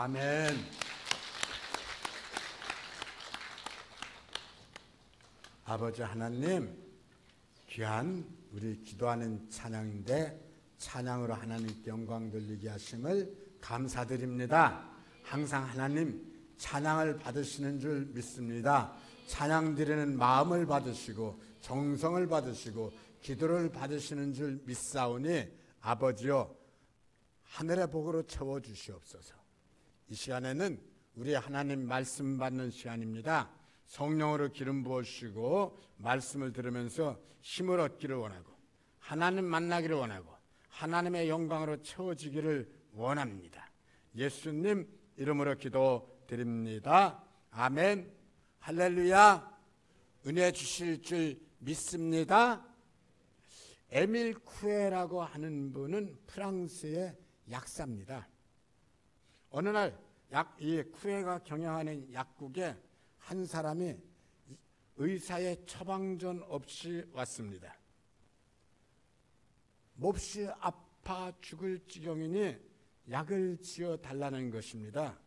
아멘. 아버지 하나님, 귀한 우리 기도하는 찬양인데 찬양으로 하나님께 영광 돌리게 하심을 감사드립니다. 항상 하나님 찬양을 받으시는 줄 믿습니다. 찬양 드리는 마음을 받으시고 정성을 받으시고 기도를 받으시는 줄 믿사오니 아버지여 하늘의 복으로 채워주시옵소서. 이 시간에는 우리 하나님 말씀 받는 시간입니다. 성령으로 기름 부으시고 말씀을 들으면서 힘을 얻기를 원하고 하나님 만나기를 원하고 하나님의 영광으로 채워지기를 원합니다. 예수님 이름으로 기도드립니다. 아멘. 할렐루야. 은혜 주실 줄 믿습니다. 에밀 쿠에라고 하는 분은 프랑스의 약사입니다. 어느 날 이 쿠에가 경영하는 약국에 한 사람이 의사의 처방전 없이 왔습니다. 몹시 아파 죽을 지경이니 약을 지어 달라는 것입니다.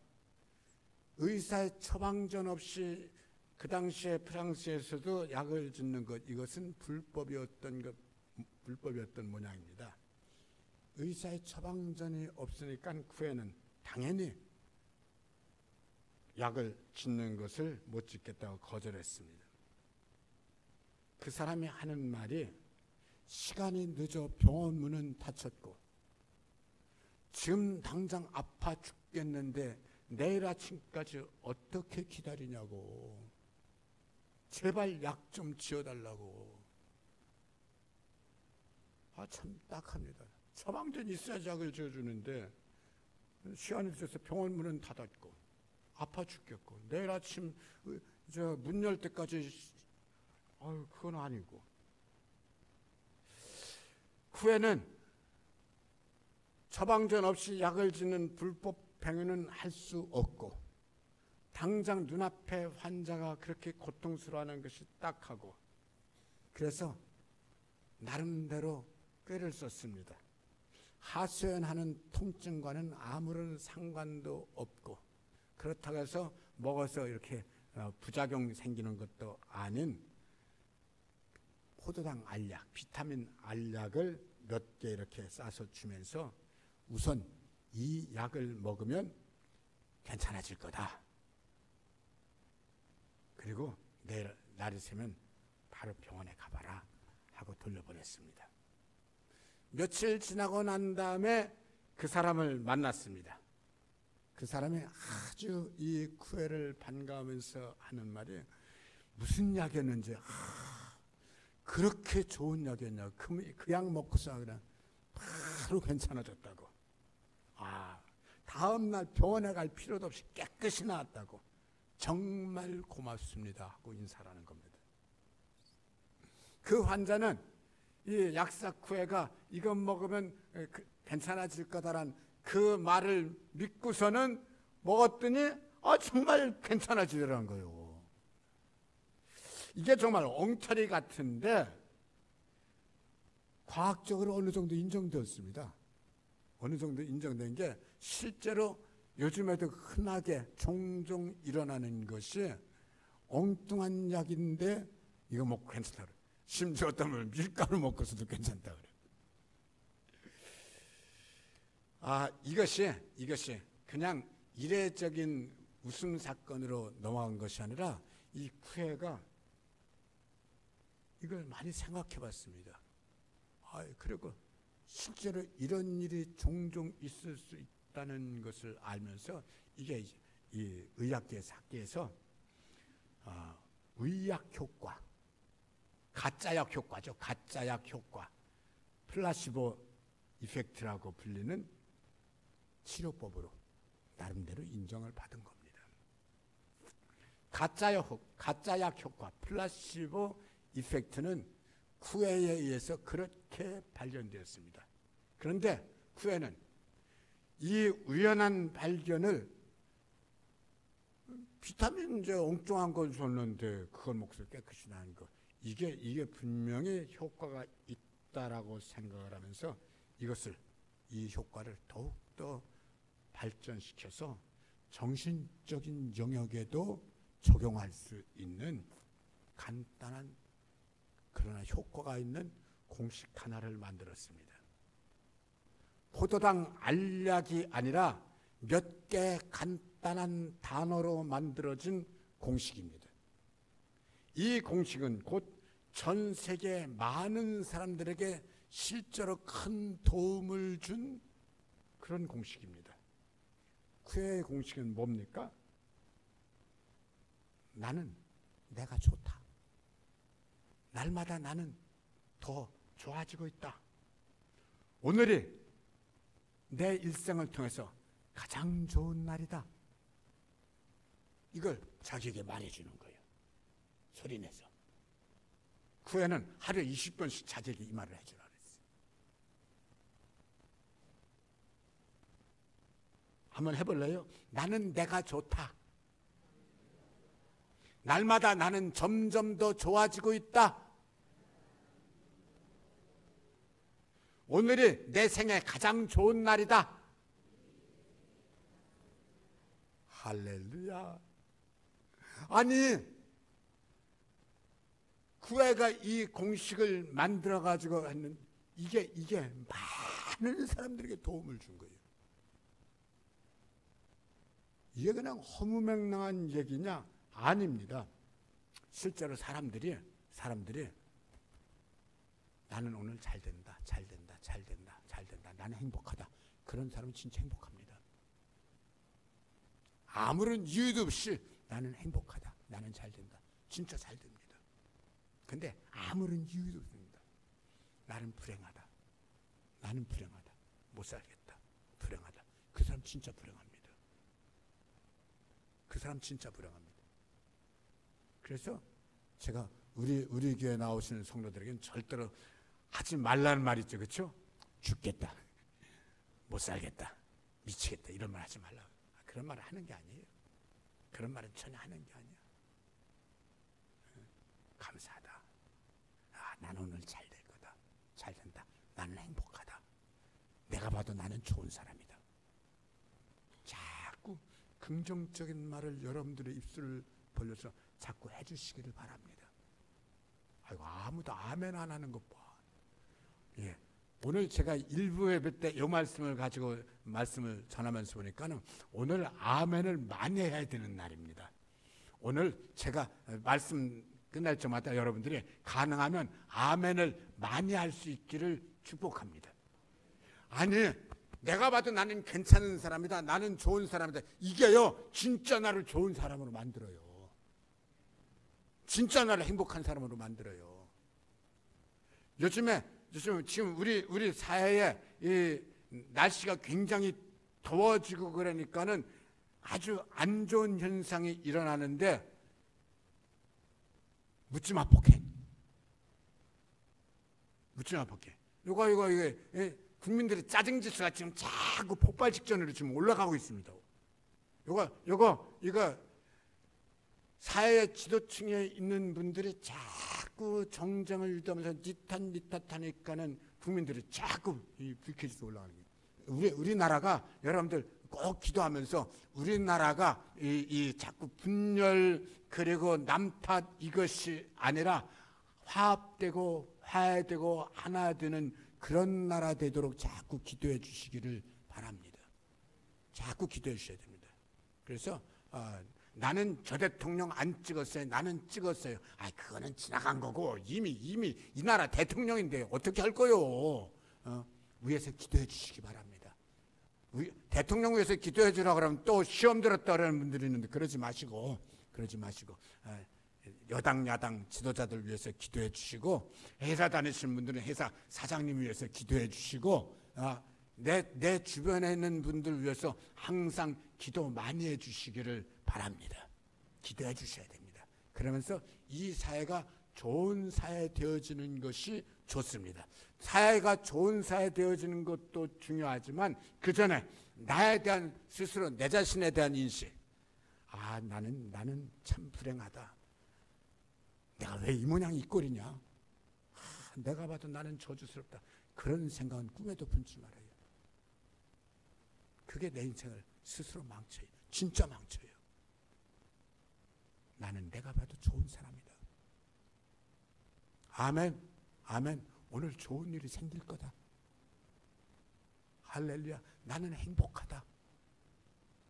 의사의 처방전 없이 그 당시에 프랑스에서도 약을 짓는 것, 이것은 불법이었던 모양입니다. 의사의 처방전이 없으니까 쿠에는 당연히 약을 짓는 것을 못 짓겠다고 거절했습니다. 그 사람이 하는 말이 시간이 늦어 병원 문은 닫혔고 지금 당장 아파 죽겠는데 내일 아침까지 어떻게 기다리냐고, 제발 약 좀 지어달라고. 참 딱합니다. 처방전이 있어야 약을 지어주는데 시간이 늦어서 병원 문은 닫았고 아파 죽겠고 내일 아침 문 열 때까지 그건 아니고. 후에는 처방전 없이 약을 짓는 불법 행위는 할 수 없고 당장 눈앞에 환자가 그렇게 고통스러워하는 것이 딱하고, 그래서 나름대로 꾀를 썼습니다. 하소연하는 통증과는 아무런 상관도 없고 그렇다고 해서 먹어서 이렇게 부작용 생기는 것도 아닌 포도당 알약, 비타민 알약을 몇 개 이렇게 싸서 주면서 우선 이 약을 먹으면 괜찮아질 거다. 그리고 내일 날이 새면 바로 병원에 가봐라 하고 돌려보냈습니다. 며칠 지나고 난 다음에 그 사람을 만났습니다. 그 사람이 아주 이 쿠에를 반가우면서 하는 말이 무슨 약이었는지, 그렇게 좋은 약이었냐고. 그 약 먹고서 그냥 바로 괜찮아졌다고. 다음날 병원에 갈 필요도 없이 깨끗이 나았다고. 정말 고맙습니다 하고 인사를 하는 겁니다. 그 환자는 이 약사 쿠에가 이것 먹으면 괜찮아질 거다란 그 말을 믿고서는 먹었더니 정말 괜찮아지더라는 거예요. 이게 정말 엉터리 같은데 과학적으로 어느 정도 인정되었습니다. 어느 정도 인정된 게 실제로 요즘에도 흔하게 종종 일어나는 것이 엉뚱한 약인데 이거 먹고 괜찮다 그래. 심지어 어떤 분은 밀가루 먹고서도 괜찮다 그래. 이것이 그냥 이례적인 웃음 사건으로 넘어간 것이 아니라 이 쿠에가 이걸 많이 생각해 봤습니다. 그리고 실제로 이런 일이 종종 있을 수 있다는 것을 알면서 이게 이 의학계 학계에서 의약 효과, 가짜약 효과죠. 가짜약 효과, 플라시보 이펙트라고 불리는 치료법으로 나름대로 인정을 받은 겁니다. 가짜약 효과, 플라시보 이펙트는 쿠에에 의해서 그렇게 발견되었습니다. 그런데 쿠에는 이 우연한 발견을 비타민 엉뚱한 걸 줬는데 그걸 먹어서 깨끗이 나는 거, 이게 분명히 효과가 있다라고 생각을 하면서 이 효과를 더욱더 발전시켜서 정신적인 영역에도 적용할 수 있는 간단한 그러나 효과가 있는 공식 하나를 만들었습니다. 포도당 알약이 아니라 몇 개 간단한 단어로 만들어진 공식입니다. 이 공식은 곧 전 세계 많은 사람들에게 실제로 큰 도움을 준 그런 공식입니다. 쿠에의 공식은 뭡니까? 나는 내가 좋다. 날마다 나는 더 좋아지고 있다. 오늘이 내 일생을 통해서 가장 좋은 날이다. 이걸 자기에게 말해주는 거예요. 소리내서. 쿠에는 하루에 20번씩 자기에게 이 말을 해주라 그랬어요. 한번 해볼래요? 나는 내가 좋다. 날마다 나는 점점 더 좋아지고 있다. 오늘이 내 생애 가장 좋은 날이다. 할렐루야. 아니, 구애가 이 공식을 만들어가지고 했는 이게 많은 사람들에게 도움을 준 거예요. 이게 그냥 허무맹랑한 얘기냐? 아닙니다. 실제로 사람들이 나는 오늘 잘 된다. 나는 행복하다. 그런 사람은 진짜 행복합니다. 아무런 이유도 없이 나는 행복하다. 나는 잘 된다. 진짜 잘 됩니다. 근데 아무런 이유도 없습니다. 나는 불행하다. 못 살겠다. 불행하다. 그 사람 진짜 불행합니다. 그래서 제가 우리 교회 나오시는 성도들에게는 절대로 하지 말라는 말 있죠. 그렇죠? 죽겠다. 못 살겠다. 미치겠다. 이런 말 하지 말라. 그런 말을 하는 게 아니에요. 그런 말은 전혀 하는 게 아니야. 감사하다. 나는 오늘 잘 될 거다. 잘 된다. 나는 행복하다. 내가 봐도 나는 좋은 사람이다. 자꾸 긍정적인 말을 여러분들의 입술을 벌려서 자꾸 해주시기를 바랍니다. 아이고, 아무도 아멘 안 하는 것 봐. 예. 오늘 제가 일부 예배 때 이 말씀을 가지고 말씀을 전하면서 보니까는 오늘 아멘을 많이 해야 되는 날입니다. 오늘 제가 말씀 끝날 때마다 여러분들이 가능하면 아멘을 많이 할 수 있기를 축복합니다. 아니, 내가 봐도 나는 괜찮은 사람이다. 나는 좋은 사람이다. 이게요, 진짜 나를 좋은 사람으로 만들어요. 진짜 나를 행복한 사람으로 만들어요. 요즘에 지금 우리 사회에 이 날씨가 굉장히 더워지고 그러니까는 아주 안 좋은 현상이 일어나는데 묻지마 폭행. 이거 국민들의 짜증 지수가 지금 자꾸 폭발 직전으로 지금 올라가고 있습니다. 이거 사회 지도층에 있는 분들이 자꾸 정쟁을 일으키면서 니탓하니까는 국민들이 자꾸 이 불쾌지수 올라가는 거예요. 우리나라가 여러분들 꼭 기도하면서 우리나라가 이 자꾸 분열 그리고 남 탓 이것이 아니라 화합되고 화해되고 하나 되는 그런 나라 되도록 자꾸 기도해 주시기를 바랍니다. 자꾸 기도해 주셔야 됩니다. 그래서 나는 저 대통령 안 찍었어요. 나는 찍었어요. 그거는 지나간 거고 이미 이 나라 대통령인데 어떻게 할 거요? 위에서 기도해 주시기 바랍니다. 대통령 위해서 기도해 주라 그러면 또 시험 들었다 그러는 분들이 있는데 그러지 마시고 여당 야당 지도자들 위해서 기도해 주시고 회사 다니시는 분들은 회사 사장님 위해서 기도해 주시고 내 주변에 있는 분들 위해서 항상 기도 많이 해 주시기를 바랍니다. 기도해 주셔야 됩니다. 그러면서 이 사회가 좋은 사회 되어지는 것이 좋습니다. 사회가 좋은 사회 되어지는 것도 중요하지만 그 전에 나에 대한 스스로 내 자신에 대한 인식. 나는 참 불행하다. 내가 왜 이 모양 이 꼴이냐? 내가 봐도 나는 저주스럽다. 그런 생각은 꿈에도 품지 말아요. 그게 내 인생을 스스로 망쳐요. 진짜 망쳐요. 나는 내가 봐도 좋은 사람이다. 아멘, 아멘. 오늘 좋은 일이 생길 거다. 할렐루야. 나는 행복하다.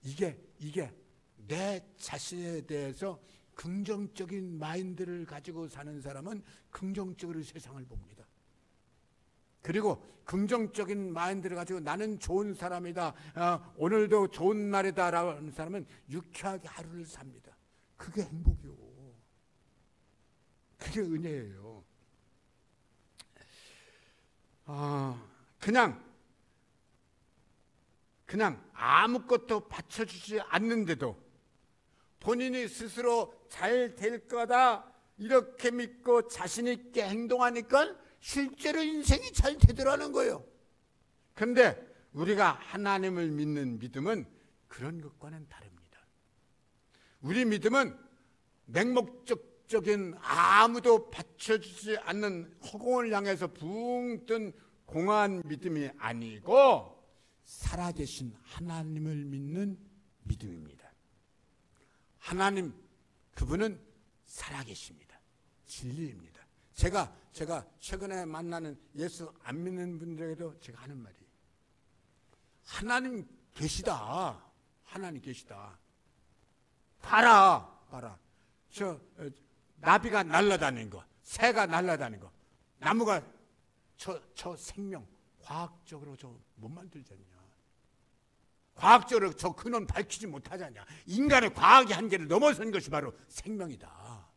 이게 내 자신에 대해서 긍정적인 마인드를 가지고 사는 사람은 긍정적으로 세상을 봅니다. 그리고 긍정적인 마인드를 가지고 나는 좋은 사람이다, 오늘도 좋은 날이다 라는 사람은 유쾌하게 하루를 삽니다. 그게 행복이요. 그게 은혜예요. 그냥 아무것도 받쳐주지 않는데도 본인이 스스로 잘 될 거다 이렇게 믿고 자신 있게 행동하니까 실제로 인생이 잘 되더라는 거예요. 그런데 우리가 하나님을 믿는 믿음은 그런 것과는 다릅니다. 우리 믿음은 맹목적인 아무도 받쳐주지 않는 허공을 향해서 붕 뜬 공허한 믿음이 아니고 살아계신 하나님을 믿는 믿음입니다. 하나님, 그분은 살아계십니다. 진리입니다. 제가 최근에 만나는 예수 안 믿는 분들에게도 제가 하는 말이, 하나님 계시다. 하나님 계시다. 봐라. 나비가 날아다니는 거, 새가 날아다니는 거, 나무가 저 생명 과학적으로 저 못 만들지 않냐. 과학적으로 저 근원 밝히지 못하지 않냐. 인간의 과학의 한계를 넘어선 것이 바로 생명이다.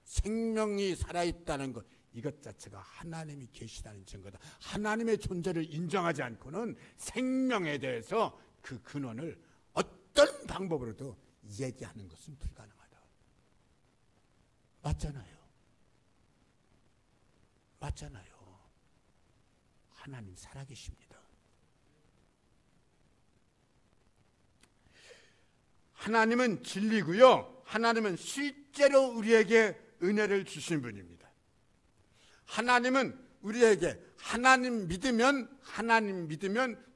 생명이 살아있다는 것, 이것 자체가 하나님이 계시다는 증거다. 하나님의 존재를 인정하지 않고는 생명에 대해서 그 근원을 어떤 방법으로도 얘기하는 것은 불가능하다. 맞잖아요. 하나님 살아계십니다. 하나님은 진리고요. 하나님은 실제로 우리에게 은혜를 주신 분입니다. 하나님은 우리에게 하나님 믿으면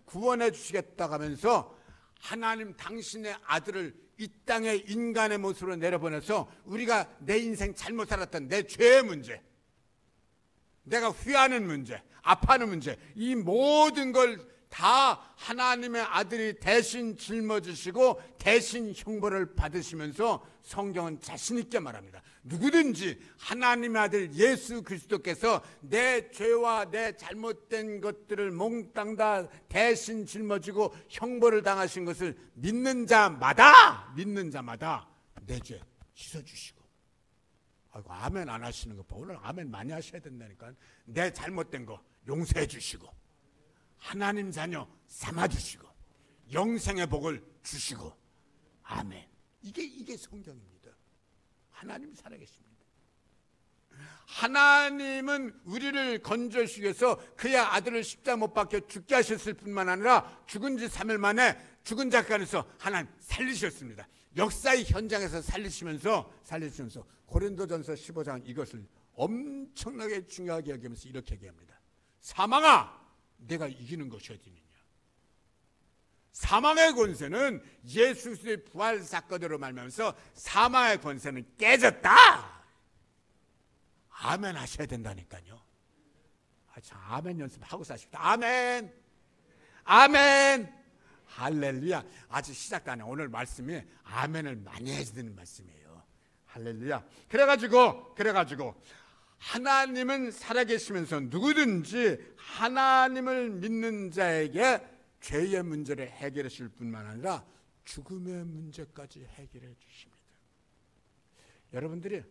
구원해 주시겠다고 하면서 하나님 당신의 아들을 이 땅에 인간의 모습으로 내려보내서 우리가 내 인생 잘못 살았던 내 죄의 문제, 내가 후회하는 문제, 아파하는 문제, 이 모든 걸 다 하나님의 아들이 대신 짊어지시고 대신 형벌을 받으시면서 성경은 자신 있게 말합니다. 누구든지 하나님의 아들 예수 그리스도께서 내 죄와 내 잘못된 것들을 몽땅 다 대신 짊어지고 형벌을 당하신 것을 믿는 자마다 내 죄 씻어주시고, 아이고 아멘 안 하시는 거 봐. 오늘 아멘 많이 하셔야 된다니까. 내 잘못된 거 용서해 주시고, 하나님 자녀 삼아주시고, 영생의 복을 주시고, 아멘. 이게 성경입니다. 하나님 살아계십니다. 하나님은 우리를 건져주시기 위해서 그의 아들을 십자가 못 박혀 죽게 하셨을 뿐만 아니라 죽은 지 3일 만에 죽은 자간에서 하나님 살리셨습니다. 역사의 현장에서 살리시면서 고린도전서 15장 이것을 엄청나게 중요하게 여기면서 이렇게 얘기합니다. 사망아, 내가 이기는 것이 어디느냐. 사망의 권세는 예수 그리스도의 부활 사건으로 말하면서 사망의 권세는 깨졌다. 아멘 하셔야 된다니까요. 아멘 연습하고 사십니다. 아멘. 할렐루야. 아직 시작도 안 해. 오늘 말씀이 아멘을 많이 해야 되는 말씀이에요. 할렐루야. 그래가지고 하나님은 살아계시면서 누구든지 하나님을 믿는 자에게 죄의 문제를 해결해 주실 뿐만 아니라 죽음의 문제까지 해결해 주십니다. 여러분들이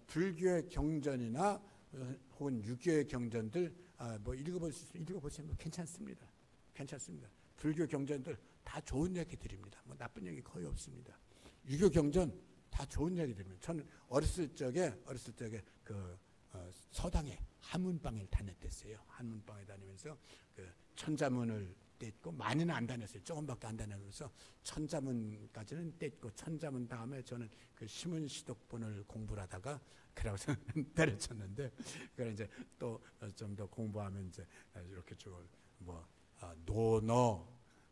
불교의 경전이나 혹은 유교의 경전들 읽어보시면 괜찮습니다. 불교 경전들 다 좋은 얘기들입니다. 나쁜 얘기 거의 없습니다. 유교 경전 다 좋은 얘기들입니다. 저는 어렸을 적에 서당에 한문방에 다녔댔어요. 한문방에 다니면서 그 천자문을 뗐고, 많이는 안 다녔어요. 조금밖에 안 다녀서 천자문까지는 뗐고, 천자문 다음에 저는 그 시문시독본을 공부를 하다가 그래서 때려쳤는데, 그래 이제 또 좀 더 공부하면 이제 이렇게 논어,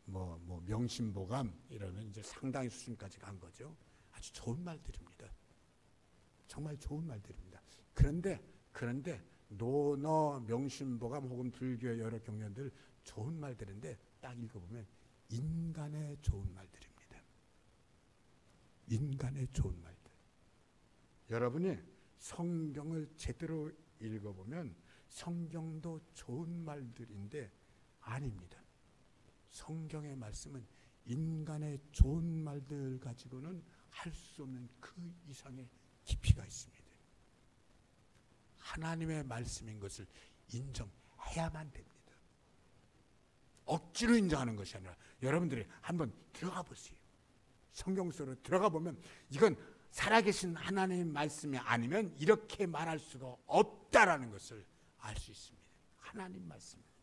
명심보감 이러면 이제 상당히 수준까지 간 거죠. 아주 좋은 말들입니다. 정말 좋은 말들입니다. 그런데 노너 명심보감 혹은 불교의 여러 경전들 좋은 말들인데 딱 읽어보면 인간의 좋은 말들입니다. 인간의 좋은 말들. 여러분이 성경을 제대로 읽어보면 성경도 좋은 말들인데 아닙니다. 성경의 말씀은 인간의 좋은 말들 가지고는 할 수 없는 그 이상의 깊이가 있습니다. 하나님의 말씀인 것을 인정해야만 됩니다. 억지로 인정하는 것이 아니라 여러분들이 한번 들어가 보세요. 성경 속으로 들어가 보면 이건 살아계신 하나님의 말씀이 아니면 이렇게 말할 수가 없다라는 것을 알 수 있습니다. 하나님 말씀입니다.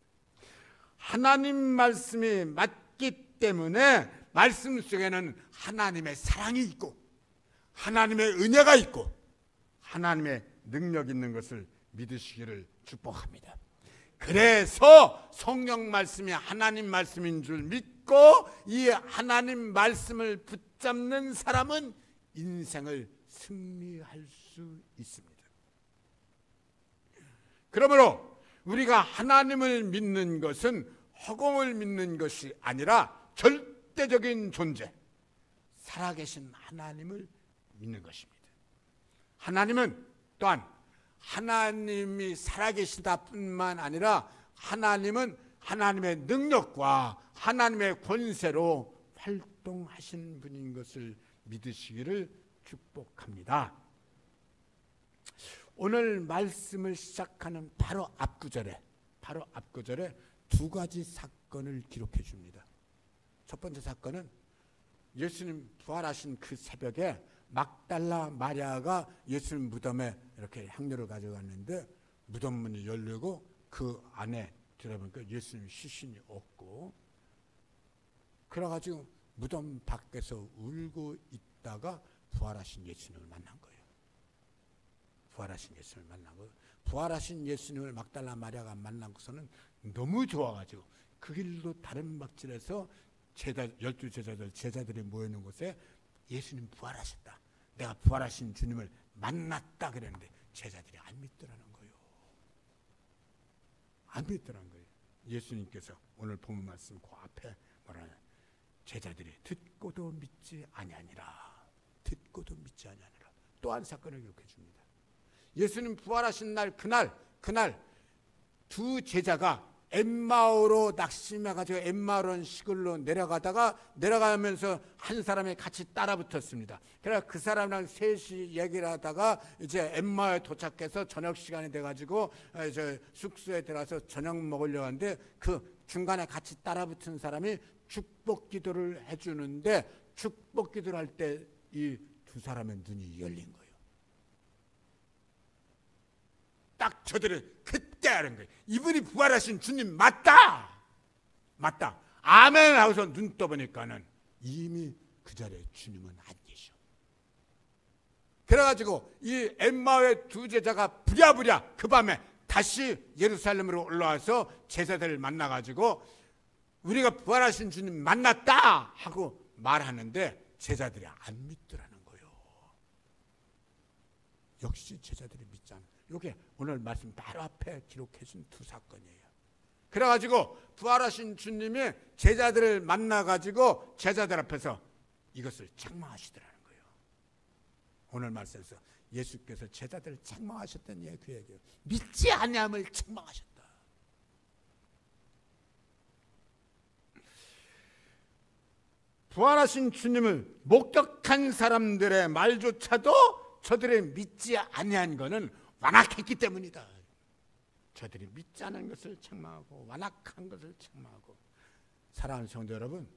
하나님 말씀이 맞기 때문에 말씀 속에는 하나님의 사랑이 있고 하나님의 은혜가 있고 하나님의 능력이 있는 것을 믿으시기를 축복합니다. 그래서 성경 말씀이 하나님 말씀인 줄 믿고 이 하나님 말씀을 붙잡는 사람은 인생을 승리할 수 있습니다. 그러므로 우리가 하나님을 믿는 것은 허공을 믿는 것이 아니라 절대적인 존재, 살아계신 하나님을 믿는 것입니다. 하나님은 또한 하나님이 살아계시다 뿐만 아니라 하나님은 하나님의 능력과 하나님의 권세로 활동하신 분인 것을 믿으시기를 축복합니다. 오늘 말씀을 시작하는 바로 앞구절에 두 가지 사건을 기록해 줍니다. 첫 번째 사건은 예수님 부활하신 그 새벽에 막달라 마리아가 예수님 무덤에 이렇게 향료를 가져갔는데 무덤 문이 열리고 그 안에 들어보니까 예수님 시신이 없고, 그래가지고 무덤 밖에서 울고 있다가 부활하신 예수님을 만난 거예요. 부활하신 예수님을 만나고, 부활하신 예수님을 막달라 마리아가 만나고서는 너무 좋아가지고 그 길로 다른 막질에서 12 제자들이 모여있는 곳에 예수님 부활하셨다, 내가 부활하신 주님을 만났다 그랬는데 제자들이 안 믿더라는 거예요. 안 믿더라는 거예요. 예수님께서 오늘 본문 말씀 그 앞에 뭐라 하냐, 제자들이 듣고도 믿지 아니하니라, 듣고도 믿지 아니하니라. 또 한 사건을 기록해 줍니다. 예수님 부활하신 날, 그날 두 제자가 엠마오로 낙심해가지고 엠마오라는 시골로 내려가면서 한 사람이 같이 따라 붙었습니다. 그래서 그 사람이랑 셋이 얘기를 하다가 이제 엠마오에 도착해서 저녁 시간이 돼가지고 숙소에 들어가서 저녁 먹으려고 하는데 그 중간에 같이 따라 붙은 사람이 축복 기도를 해주는데 축복 기도를 할 때 이 두 사람의 눈이 열린 거예요. 딱 저들은 그때 아는 거예요. 이분이 부활하신 주님 맞다, 아멘 하고서 눈 떠보니까는 이미 그 자리에 주님은 안 계셔. 그래가지고 이 엠마오의 두 제자가 부랴부랴 그 밤에 다시 예루살렘으로 올라와서 제자들을 만나가지고 우리가 부활하신 주님 만났다 하고 말하는데 제자들이 안 믿더라는 거예요. 역시 제자들이 믿지 않아요. 이게 오늘 말씀 바로 앞에 기록해 준 두 사건이에요. 그래가지고 부활하신 주님이 제자들을 만나가지고 제자들 앞에서 이것을 책망하시더라는 거예요. 오늘 말씀에서 예수께서 제자들을 책망하셨던 그 얘기예요. 믿지 아니함을 책망하셨다. 부활하신 주님을 목격한 사람들의 말조차도 저들이 믿지 아니한 것은 완악했기 때문이다. 저들이 믿지 않은 것을 책망하고 완악한 것을 책망하고. 사랑하는 성도 여러분,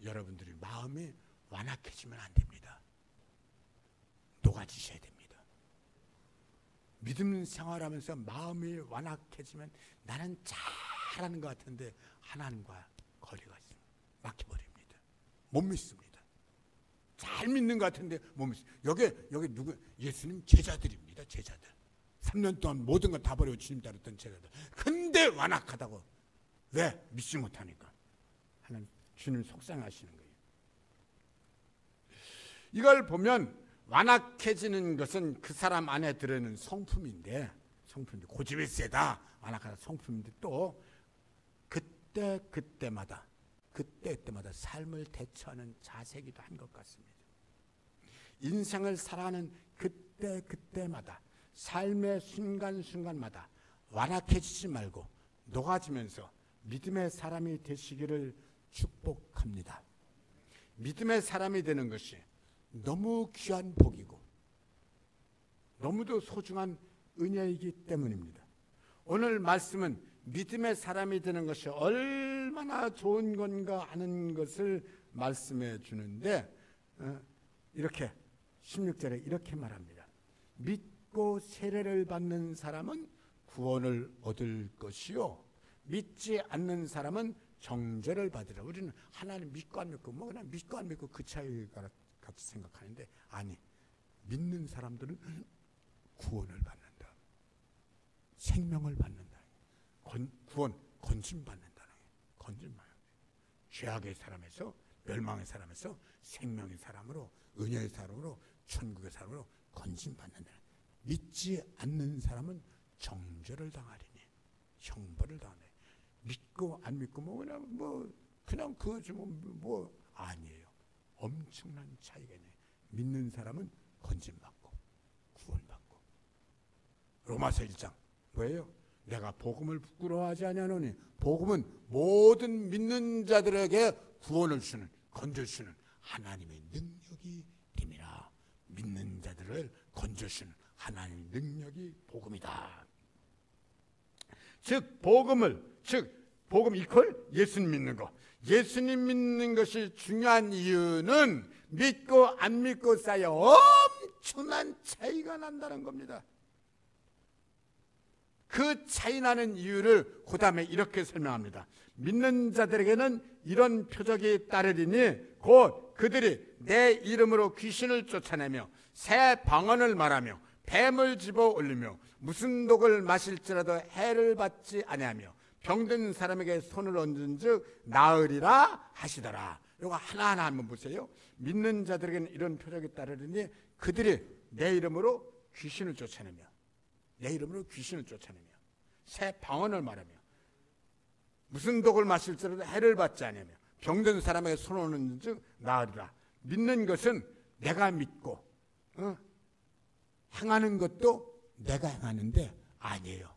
여러분들이 마음이 완악해지면 안 됩니다. 녹아지셔야 됩니다. 믿음 생활하면서 마음이 완악해지면 나는 잘하는 것 같은데 하나님과 거리가 있습니다. 막혀버립니다. 못 믿습니다. 잘 믿는 것 같은데 못 믿습니다. 여기 누구? 예수님 제자들입니다. 제자들. 3년 동안 모든 걸 다 버리고 주님 따랐던 제자들. 근데 완악하다고. 왜? 믿지 못하니까. 하나님 주님 속상하시는 거예요. 이걸 보면 완악해지는 것은 그 사람 안에 들어있는 성품인데 고집이 세다, 완악하다 성품인데 또 그때마다 삶을 대처하는 자세기도 한 것 같습니다. 인생을 살아가는 그때마다 삶의 순간순간마다 완악해지지 말고 녹아지면서 믿음의 사람이 되시기를 축복합니다. 믿음의 사람이 되는 것이 너무 귀한 복이고 너무도 소중한 은혜이기 때문입니다. 오늘 말씀은 믿음의 사람이 되는 것이 얼마나 좋은 건가 하는 것을 말씀해 주는데 이렇게 16절에 이렇게 말합니다. 믿고 세례를 받는 사람은 구원을 얻을 것이요 믿지 않는 사람은 정죄를 받으라. 우리는 하나님 믿고 안 믿고 뭐 그냥 믿고 안 믿고 그 차이가 같이 생각하는데 아니, 믿는 사람들은 구원을 받는다. 생명을 받는다. 구원, 건진 받는다는 건진 받는다. 죄악의 사람에서 멸망의 사람에서 생명의 사람으로 은혜의 사람으로 천국의 사람으로 건진 받는다. 믿지 않는 사람은 정죄를 당하리니 형벌을 당하네. 믿고 안 믿고 그냥 그거지 뭐 아니에요. 엄청난 차이가 있네. 믿는 사람은 건진받고 구원받고. 로마서 1장 뭐예요? 내가 복음을 부끄러워하지 아니하노니 복음은 모든 믿는 자들에게 구원을 주는 건져주는 하나님의 능력이 됨이라. 믿는 자들을 건져주는 하나님의 능력이 복음이다. 즉 복음 이퀄 예수님 믿는 거. 예수님 믿는 것이 중요한 이유는 믿고 안 믿고 사이에 엄청난 차이가 난다는 겁니다. 그 차이 나는 이유를 그 다음에 이렇게 설명합니다. 믿는 자들에게는 이런 표적이 따르리니 곧 그들이 내 이름으로 귀신을 쫓아내며 새 방언을 말하며 뱀을 집어 올리며 무슨 독을 마실지라도 해를 받지 아니하며 병든 사람에게 손을 얹은즉 나으리라 하시더라. 이거 하나하나 한번 보세요. 믿는 자들에게는 이런 표적이 따르리니 그들이 내 이름으로 귀신을 쫓아내며 새 방언을 말하며 무슨 독을 마실지라도 해를 받지 아니하며 병든 사람에게 손을 얹은즉 나으리라. 믿는 것은 내가 믿고 행하는 것도 내가 행하는데 아니에요.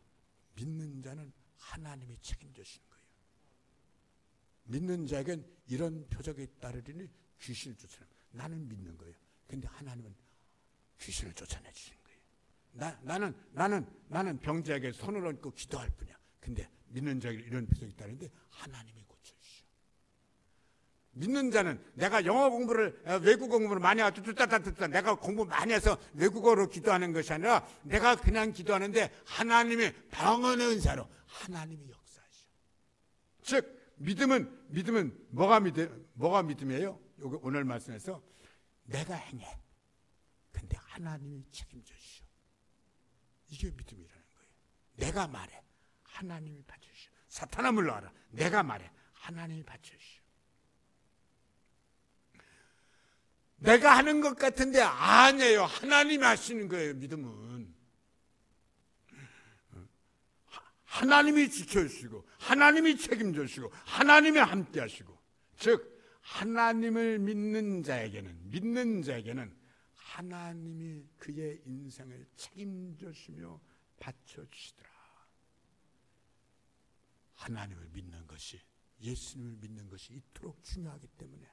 믿는 자는 하나님이 책임져 주시는 거예요. 믿는 자에겐 이런 표적이 따르리니 귀신을 쫓아내. 나는 믿는 거예요. 근데 하나님은 귀신을 쫓아내 주시는 거예요. 나는 병자에게 손을 얹고 기도할 뿐이야. 근데 믿는 자에게 이런 표적이 따르는데 하나님이 고쳐주셔. 믿는 자는 내가 영어 공부를 외국어 공부를 많이 하고 내가 공부 많이 해서 외국어로 기도하는 것이 아니라 내가 그냥 기도하는데 하나님이 방언의 은사로 하나님이 역사하셔. 즉 믿음은 뭐가 믿음이에요? 여기 오늘 말씀에서 내가 행해. 근데 하나님이 책임져 주셔. 이게 믿음이라는 거예요. 내가 말해. 하나님이 받쳐주셔. 사탄아 물러가라. 내가 말해. 하나님이 받쳐주셔. 내가 하는 것 같은데 아니에요. 하나님이 하시는 거예요. 믿음은 하나님이 지켜주시고 하나님이 책임져 주시고 하나님이 함께 하시고. 즉 하나님을 믿는 자에게는 하나님이 그의 인생을 책임져 주시며 받쳐주시더라. 하나님을 믿는 것이, 예수님을 믿는 것이 이토록 중요하기 때문에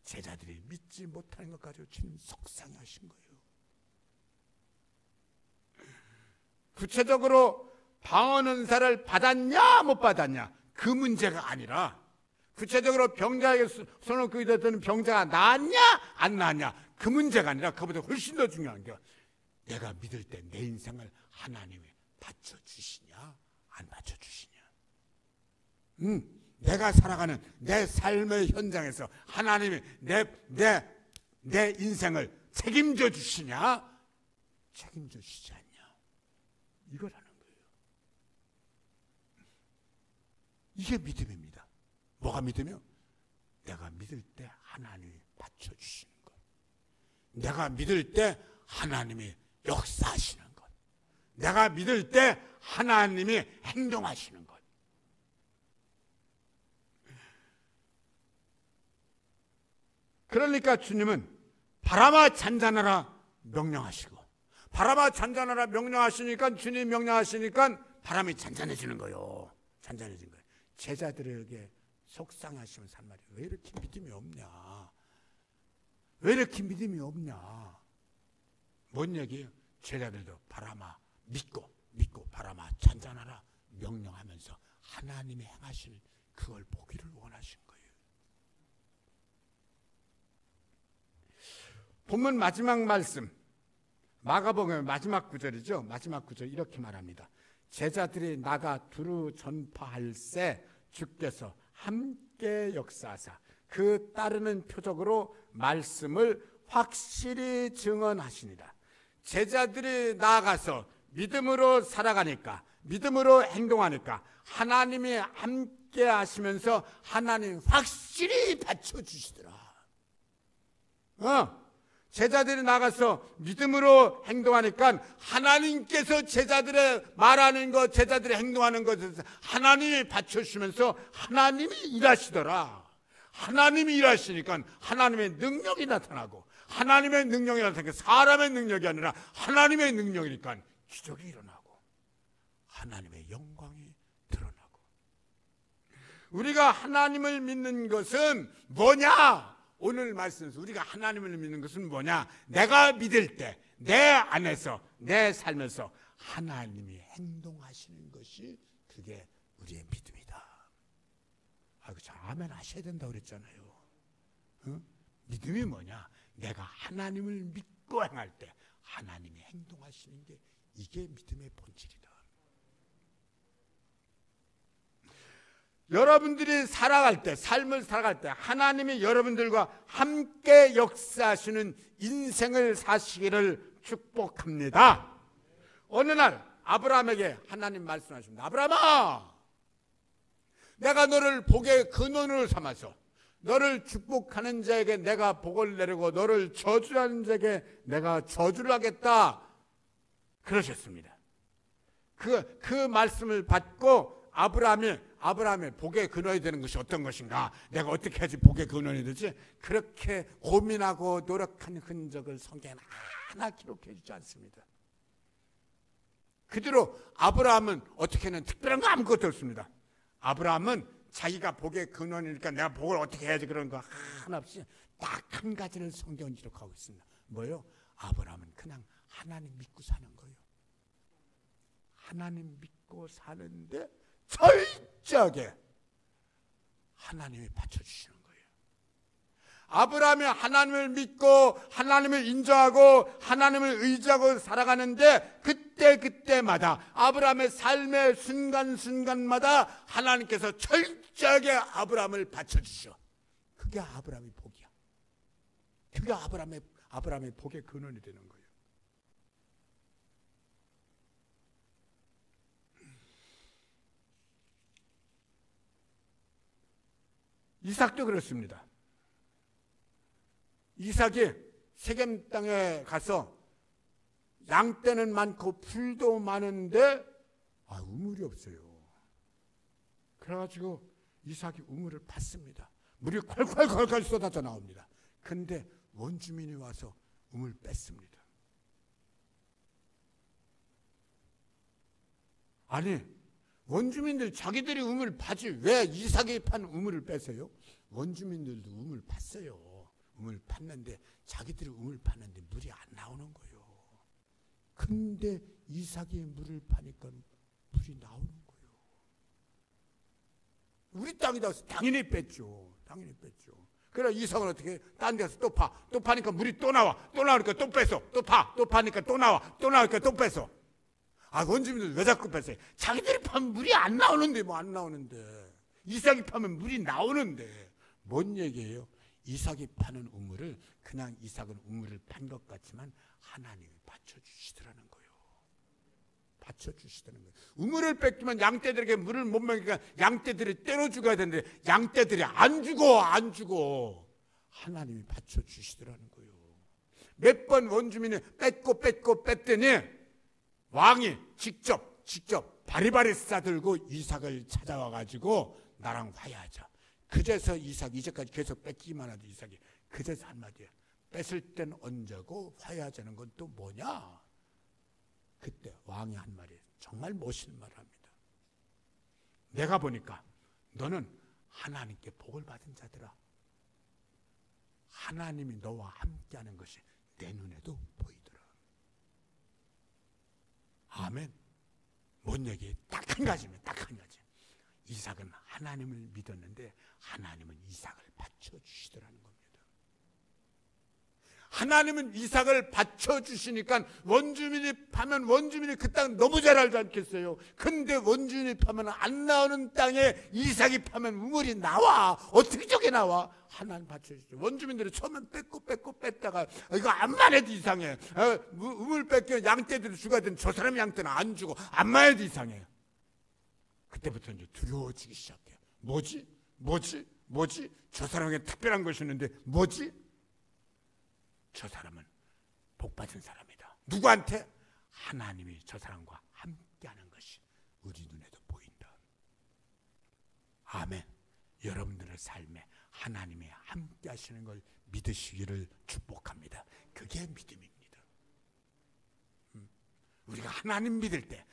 제자들이 믿지 못하는 것 가지고 주님 속상해 하신 거예요. 구체적으로 방언 은사를 받았냐 못 받았냐 그 문제가 아니라 구체적으로 병자에게 손을 얹었더니 병자가 나았냐 안 나았냐 그 문제가 아니라 그보다 훨씬 더 중요한 게 내가 믿을 때 내 인생을 하나님이 받쳐주시냐 안 받쳐주시냐. 내가 살아가는 내 삶의 현장에서 하나님이 내 인생을 책임져 주시냐 책임져 주시지 않냐 이거라는 거예요. 이게 믿음입니다. 뭐가 믿음이요? 내가 믿을 때 하나님이 받쳐주시는 것. 내가 믿을 때 하나님이 역사하시는 것. 내가 믿을 때 하나님이 행동하시는 것. 그러니까 주님은 바람아 잔잔하라 명령하시고, 바람아 잔잔하라 명령하시니까, 주님 명령하시니까 바람이 잔잔해지는 거예요. 잔잔해진 거예요. 제자들에게 속상하시면서 한 말이에요. 왜 이렇게 믿음이 없냐? 왜 이렇게 믿음이 없냐? 뭔 얘기예요? 제자들도 바람아 믿고 바람아 잔잔하라 명령하면서 하나님이 행하시는 그걸 보기를 원하신 거예요. 본문 마지막 말씀, 마가복음 마지막 구절이죠. 마지막 구절 이렇게 말합니다. 제자들이 나가 두루 전파할새 주께서 함께 역사하사 그 따르는 표적으로 말씀을 확실히 증언하시니라. 제자들이 나아가서 믿음으로 살아가니까, 믿음으로 행동하니까 하나님이 함께 하시면서 하나님 확실히 받쳐주시더라. 제자들이 나가서 믿음으로 행동하니까 하나님께서 제자들의 말하는 것, 제자들의 행동하는 것에서 하나님이 받쳐주시면서 하나님이 일하시더라. 하나님이 일하시니까 하나님의 능력이 나타나고, 하나님의 능력이 나타나니까 사람의 능력이 아니라 하나님의 능력이니까 기적이 일어나고 하나님의 영광이 드러나고. 우리가 하나님을 믿는 것은 뭐냐? 오늘 말씀에서 우리가 하나님을 믿는 것은 뭐냐? 내가 믿을 때 내 안에서, 내 삶에서 하나님이 행동하시는 것이 그게 우리의 믿음이다. 저 아멘 하셔야 된다고 그랬잖아요. 믿음이 뭐냐? 내가 하나님을 믿고 행할 때 하나님이 행동하시는 게 이게 믿음의 본질이다. 여러분들이 살아갈 때, 삶을 살아갈 때 하나님이 여러분들과 함께 역사하시는 인생을 사시기를 축복합니다. 어느 날 아브라함에게 하나님 말씀하십니다. 아브라함아, 내가 너를 복의 근원으로 삼아서 너를 축복하는 자에게 내가 복을 내리고 너를 저주하는 자에게 내가 저주를 하겠다 그러셨습니다. 그 말씀을 받고 아브라함의 복의 근원이 되는 것이 어떤 것인가, 내가 어떻게 해야지 복의 근원이 되지, 그렇게 고민하고 노력한 흔적을 성경에 하나 기록해 주지 않습니다. 그대로 아브라함은 어떻게 하는 특별한 거 아무것도 없습니다. 아브라함은 자기가 복의 근원이니까 내가 복을 어떻게 해야지 그런 거 하나 없이 딱 한 가지를 성경은 기록하고 있습니다. 뭐예요? 아브라함은 그냥 하나님 믿고 사는 거예요. 하나님 믿고 사는데 철저하게 하나님이 받쳐주시는 거예요. 아브라함이 하나님을 믿고 하나님을 인정하고 하나님을 의지하고 살아가는데 그때마다 아브라함의 삶의 순간순간마다 하나님께서 철저하게 아브라함을 받쳐주셔. 그게 아브라함의 복이야. 그게 아브라함의 복의 근원이 되는 거예요. 이삭도 그렇습니다. 이삭이 세겜 땅에 가서 양떼는 많고 풀도 많은데 우물이 없어요. 그래가지고 이삭이 우물을 팠습니다. 물이 콸콸콸콸 쏟아져 나옵니다. 근데 원주민이 와서 우물 뺐습니다. 아니, 원주민들 자기들이 우물 파지 왜 이삭이 판 우물을 뺐어요? 원주민들도 우물 팠어요. 우물 팠는데 자기들이 우물 팠는데 물이 안 나오는 거예요. 근데 이삭이 물을 파니까 물이 나오는 거예요. 우리 땅이다 당연히 뺐죠. 당연히 뺐죠. 그래 이삭은 어떻게 딴 데서 또 파. 또 파니까 물이 또 나와. 또 나오니까 또 뺐어. 또 파. 또 파니까 또 나와. 또 나오니까 또 뺐어. 원주민들 왜 자꾸 뺐어요? 자기들이 파면 물이 안 나오는데 뭐 안 나오는데. 이삭이 파면 물이 나오는데. 뭔 얘기예요? 이삭이 파는 우물을 그냥 이삭은 우물을 판 것 같지만 하나님이 받쳐주시더라는 거예요. 받쳐주시다는 거예요. 우물을 뺏기면 양떼들에게 물을 못 먹으니까 양떼들이 때려 죽어야 되는데 양떼들이 안 죽어. 하나님이 받쳐주시더라는 거예요. 몇 번 원주민이 뺐더니 왕이 직접 바리바리 싸들고 이삭을 찾아와가지고 나랑 화해하자. 그제서 이제까지 계속 뺏기만 하던 이삭이 그제서 한마디야. 뺏을 땐 언제고 화해하자는 건 또 뭐냐? 그때 왕이 한 말이 정말 멋있는 말을 합니다. 내가 보니까 너는 하나님께 복을 받은 자들아. 하나님이 너와 함께하는 것이 내 눈에도 보이더라. 아멘. 뭔 얘기? 딱 한 가지면 딱 한 가지. 이삭은 하나님을 믿었는데 하나님은 이삭을 받쳐주시더라는 겁니다. 하나님은 이삭을 받쳐주시니까 원주민이 파면 원주민이 그 땅 너무 잘 알지 않겠어요? 근데 원주민이 파면 안 나오는 땅에 이삭이 파면 우물이 나와. 어떻게 저게 나와? 하나님 받쳐주시죠. 원주민들이 처음엔 뺐다가 이거 암만 해도 이상해. 우물 뺏기면 양떼들이 죽어야 되는데 저 사람 양떼는 안 죽어. 암만 해도 이상해. 그때부터 이제 두려워지기 시작해요. 뭐지? 저 사람에게 특별한 것이 있는데 뭐지? 저 사람은 복받은 사람이다. 누구한테? 하나님이 저 사람과 함께하는 것이 우리 눈에도 보인다. 아멘. 여러분들의 삶에 하나님이 함께하시는 걸 믿으시기를 축복합니다. 그게 믿음입니다. 우리가 하나님 믿을 때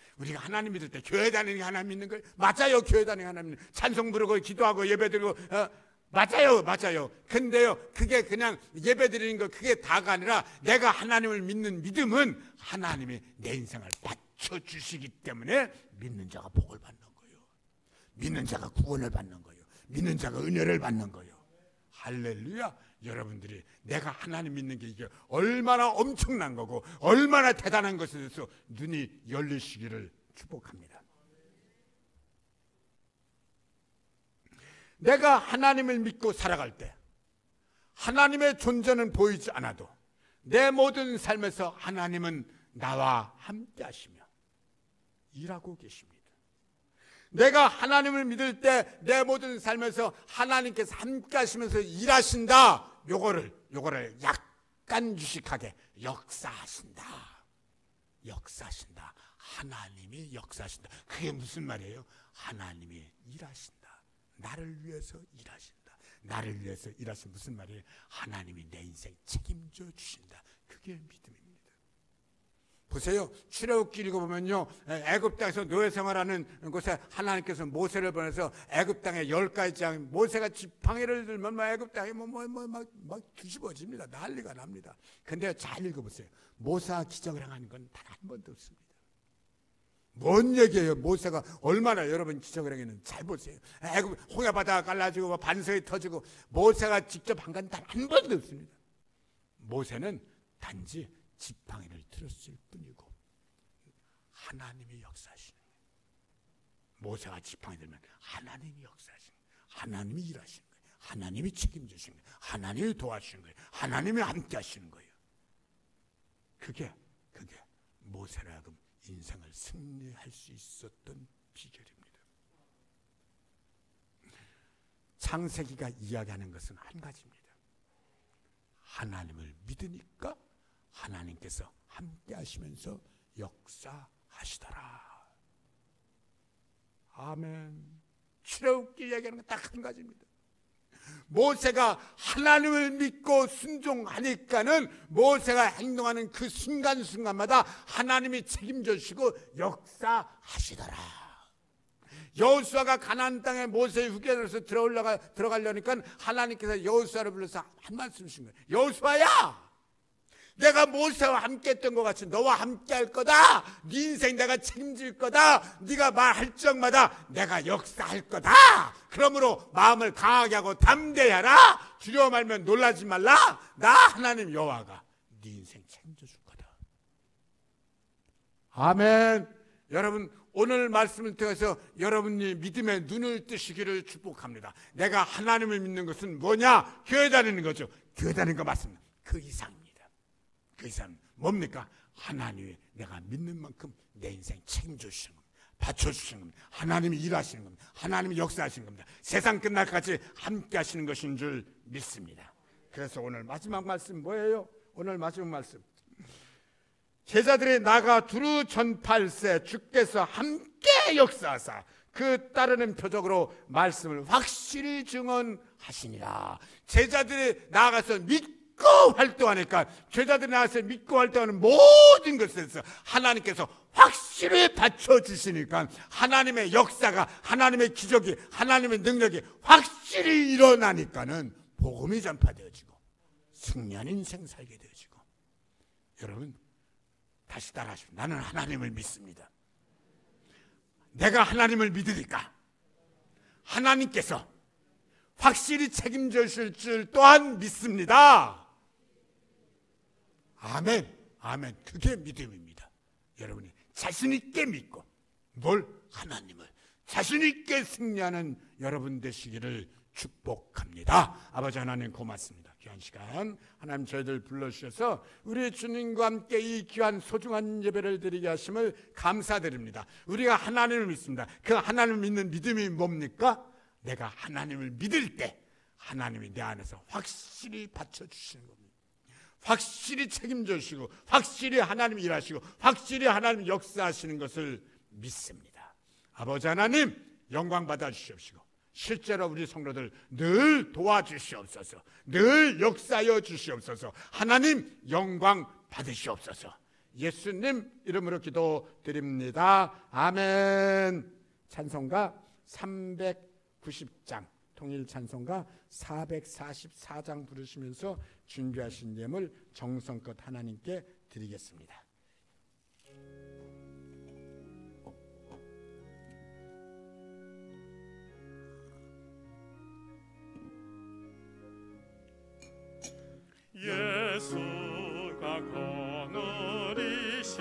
교회 다니는 게 하나님 믿는 거예요. 맞아요. 교회 다니는 게 하나님 믿는 거예요. 찬송 부르고 기도하고 예배드리고 맞아요. 근데요, 그게 그냥 예배 드리는 거 그게 다가 아니라 내가 하나님을 믿는 믿음은 하나님이 내 인생을 받쳐주시기 때문에 믿는 자가 복을 받는 거예요. 믿는 자가 구원을 받는 거예요. 믿는 자가 은혜를 받는 거예요. 할렐루야. 여러분들이 내가 하나님 믿는 게 이게 얼마나 엄청난 거고 얼마나 대단한 것에 대해서 눈이 열리시기를 축복합니다. 내가 하나님을 믿고 살아갈 때 하나님의 존재는 보이지 않아도 내 모든 삶에서 하나님은 나와 함께 하시며 일하고 계십니다. 내가 하나님을 믿을 때 내 모든 삶에서 하나님께서 함께 하시면서 일하신다. 요거를 약간 유식하게 역사하신다. 하나님이 역사하신다. 그게 무슨 말이에요? 하나님이 일하신다. 나를 위해서 일하신다. 나를 위해서 일하신 무슨 말이에요? 하나님이 내 인생 책임져 주신다. 그게 믿음입니다. 보세요. 출애굽기 읽어보면요, 애굽 땅에서 노예 생활하는 곳에 하나님께서 모세를 보내서 애굽 땅에 10가지 장, 모세가 지팡이를 들면 애굽 땅에 막 뒤집어집니다. 난리가 납니다. 근데 잘 읽어보세요. 모세가 기적을 행하는 건 단 한 번도 없습니다. 뭔 얘기예요? 모세가 얼마나 여러분 기적을 행했는지 잘 보세요. 애굽 홍해바다가 갈라지고 반석이 터지고 모세가 직접 한 건 단 한 번도 없습니다. 모세는 단지 지팡이를 들었을 뿐이고 하나님이 역사하시는 거예요. 모세가 지팡이 들면 하나님이 역사하시는 거예요. 하나님이 일하시는 거예요. 하나님이 책임지시는 거예요. 하나님이 도와주시는 거예요. 하나님이 함께 하시는 거예요. 그게 모세로 하여금 인생을 승리할 수 있었던 비결입니다. 창세기가 이야기하는 것은 한 가지입니다. 하나님을 믿으니까 하나님께서 함께 하시면서 역사하시더라. 아멘. 출애굽기 이야기하는 건 딱 한 가지입니다. 모세가 하나님을 믿고 순종하니까는 모세가 행동하는 그 순간순간마다 하나님이 책임져 주시고 역사하시더라. 여호수아가 가나안 땅에 모세의 후계자로서 들어가려니까 하나님께서 여호수아를 불러서 한 말씀 주신 거예요. 여호수아야, 내가 모세와 함께 했던 것 같이 너와 함께 할 거다. 네 인생 내가 책임질 거다. 네가 말할 적마다 내가 역사할 거다. 그러므로 마음을 강하게 하고 담대히 하라. 두려워 말면 놀라지 말라. 나 하나님 여호와가 네 인생 책임져 줄 거다. 아멘. 여러분, 오늘 말씀을 통해서 여러분이 믿음의 눈을 뜨시기를 축복합니다. 내가 하나님을 믿는 것은 뭐냐? 교회 다니는 거죠. 교회 다니는 거 맞습니다. 그 이상입니다. 그 이상 뭡니까? 하나님이 내가 믿는 만큼 내 인생 책임져 주시는 겁니다. 받쳐주시는 겁니다. 하나님이 일하시는 겁니다. 하나님이 역사하시는 겁니다. 세상 끝날까지 함께 하시는 것인 줄 믿습니다. 그래서 오늘 마지막 말씀 뭐예요? 오늘 마지막 말씀, 제자들이 나가 두루 전파할세 주께서 함께 역사하사 그 따르는 표적으로 말씀을 확실히 증언하시니라. 제자들이 나가서 믿고 활동하니까, 제자들이 나가서 믿고 활동하는 모든 것에서 하나님께서 확실히 받쳐주시니까 하나님의 역사가, 하나님의 기적이, 하나님의 능력이 확실히 일어나니까는 복음이 전파되어지고 승리한 인생 살게 되어지고. 여러분 다시 따라하시오. 나는 하나님을 믿습니다. 내가 하나님을 믿으니까 하나님께서 확실히 책임져 주실 줄 또한 믿습니다. 아멘, 아멘. 그게 믿음입니다. 여러분이 자신 있게 믿고 뭘? 하나님을 자신 있게 승리하는 여러분 되시기를 축복합니다. 아버지 하나님 고맙습니다. 귀한 시간 하나님 저희들 불러주셔서 우리 주님과 함께 이 귀한 소중한 예배를 드리게 하심을 감사드립니다. 우리가 하나님을 믿습니다. 그 하나님을 믿는 믿음이 뭡니까? 내가 하나님을 믿을 때 하나님이 내 안에서 확실히 받쳐주시는 겁니다. 확실히 책임져 주시고 확실히 하나님이 일하시고 확실히 하나님이 역사하시는 것을 믿습니다. 아버지 하나님 영광 받아 주시옵시고 실제로 우리 성도들 늘 도와주시옵소서. 늘 역사하여 주시옵소서. 하나님 영광 받으시옵소서. 예수님 이름으로 기도드립니다. 아멘. 찬송가 390장 통일 찬송가 444장 부르시면서 준비하신 예물 정성껏 하나님께 드리겠습니다. 예수가 거느리시니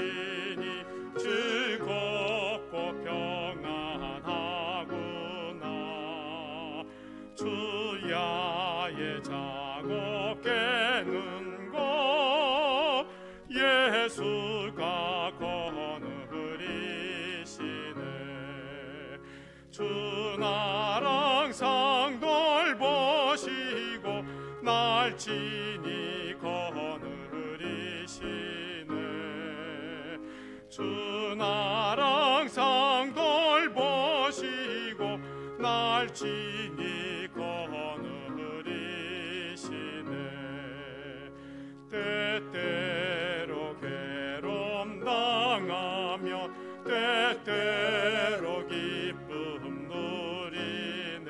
즐겁고 평안하구나. 주야의 작업 깨는 것 예수가 거느리시네. 주 나랑 상돌 보시고 날 친히 거느리시네. 주 나랑 상돌 보시고 날 친히 거느리시네. 때때로 괴로움 당하며 때때로 기쁨 누리네.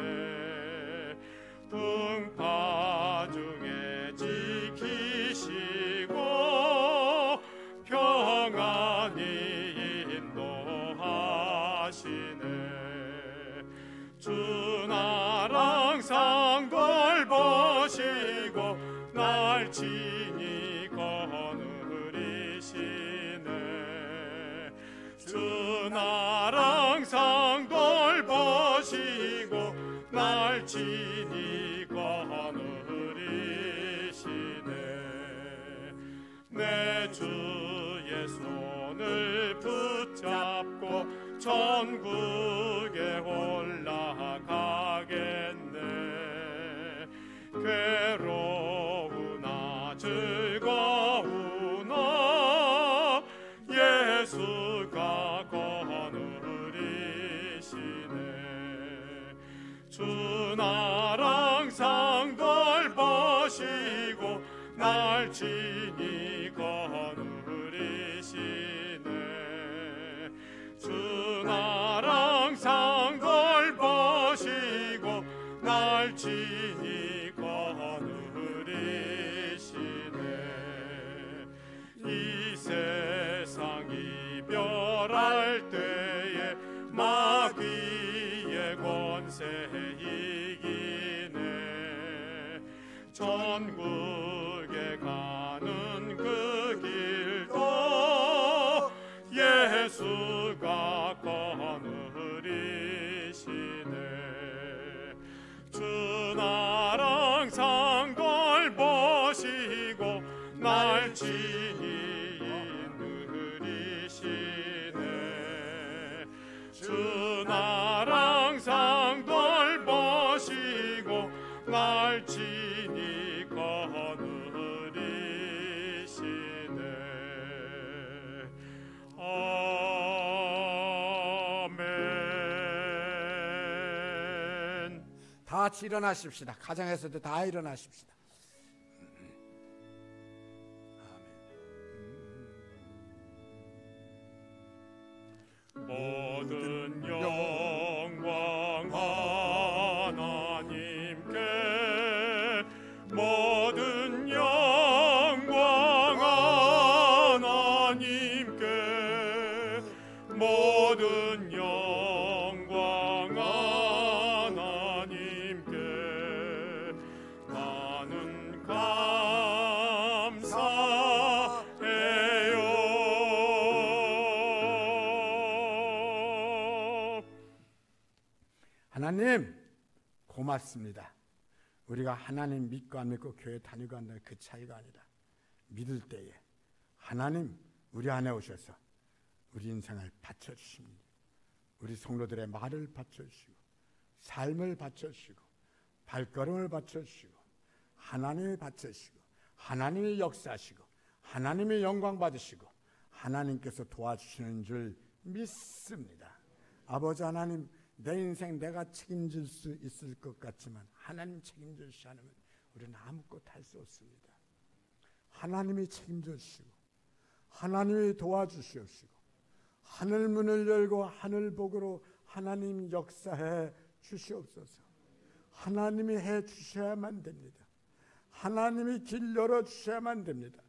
풍파 중에 지키시고 평안히 인도하시네. 주 나랑 상돌 보시고 날 친히 거느리시네. 주 나랑 상돌 보시고 날 친히 거느리시네. 내 주의 손을 붙잡고 천국에 올라가겠네. 괴로우나 즐거우나 예수가 거느리시네. 주 나랑 상돌 보시고 날 친히 거느리시네. 주 나랑 상돌 보시고 날 친히 거느리시네. 이 세상 이별할 때에 마귀의 권세 이기네. 천국에 가는 그 길도 예수가 거느리시네. 주 나랑 상돌 보시고 날 친히 갈지니 거느리시네. 아멘. 다 같이 일어나십시다. 가정에서도 다 일어나십시다. 모든 영광 하나님께, 모든 영광 하나님께, 모든 영광 하나님께 나는 감사해요. 하나님 고맙습니다. 우리가 하나님 믿고 안 믿고 교회 다니고 한다는 그 차이가 아니라 믿을 때에 하나님 우리 안에 오셔서 우리 인생을 바쳐주십니다. 우리 성도들의 말을 바쳐주시고 삶을 바쳐주시고 발걸음을 바쳐주시고 하나님을 바쳐주시고 하나님이 역사하시고 하나님의 영광 받으시고 하나님께서 도와주시는 줄 믿습니다. 아버지 하나님, 내 인생 내가 책임질 수 있을 것 같지만 하나님 책임지시 않으면 우리는 아무것도 할 수 없습니다. 하나님이 책임져 주시고 하나님이 도와주시옵시고 하늘 문을 열고 하늘 복으로 하나님 역사해 주시옵소서. 하나님이 해 주셔야만 됩니다. 하나님이 길 열어 주셔야만 됩니다.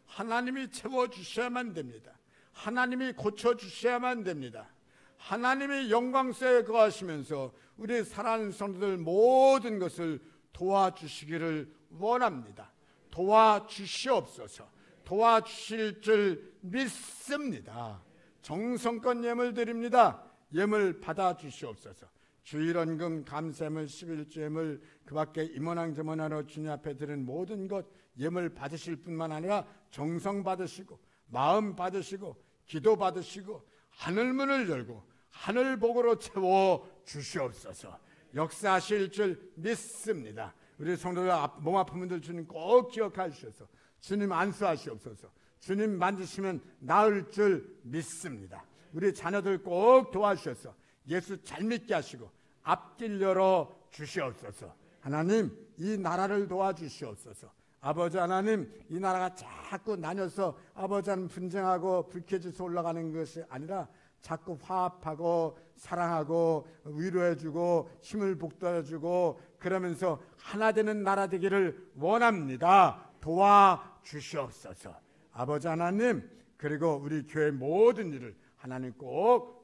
하나님이 채워 주셔야만 됩니다. 하나님이 고쳐 주셔야만 됩니다. 하나님이 영광스에 거하시면서 우리 사랑하는 성도들 모든 것을 도와주시기를 원합니다. 도와주시옵소서. 도와주실 줄 믿습니다. 정성껏 예물 드립니다. 예물 받아주시옵소서. 주일원금, 감사예물, 11조 예물, 그 밖에 임원왕 제문하러 주님 앞에 드린 모든 것 예물 받으실 뿐만 아니라 정성 받으시고 마음 받으시고 기도 받으시고 하늘문을 열고 하늘복으로 채워 주시옵소서. 역사하실 줄 믿습니다. 우리 성도들 몸 아픈 분들 주님 꼭 기억하시옵소서. 주님 안수하시옵소서. 주님 만지시면 나을 줄 믿습니다. 우리 자녀들 꼭 도와주셔서 예수 잘 믿게 하시고 앞길 열어 주시옵소서. 하나님, 이 나라를 도와주시옵소서. 아버지 하나님, 이 나라가 자꾸 나뉘어서 아버지 하나님 분쟁하고 불쾌지수 올라가는 것이 아니라 자꾸 화합하고 사랑하고 위로해주고 힘을 북돋아주고 그러면서 하나 되는 나라 되기를 원합니다. 도와주시옵소서. 아버지 하나님, 그리고 우리 교회 모든 일을 하나님 꼭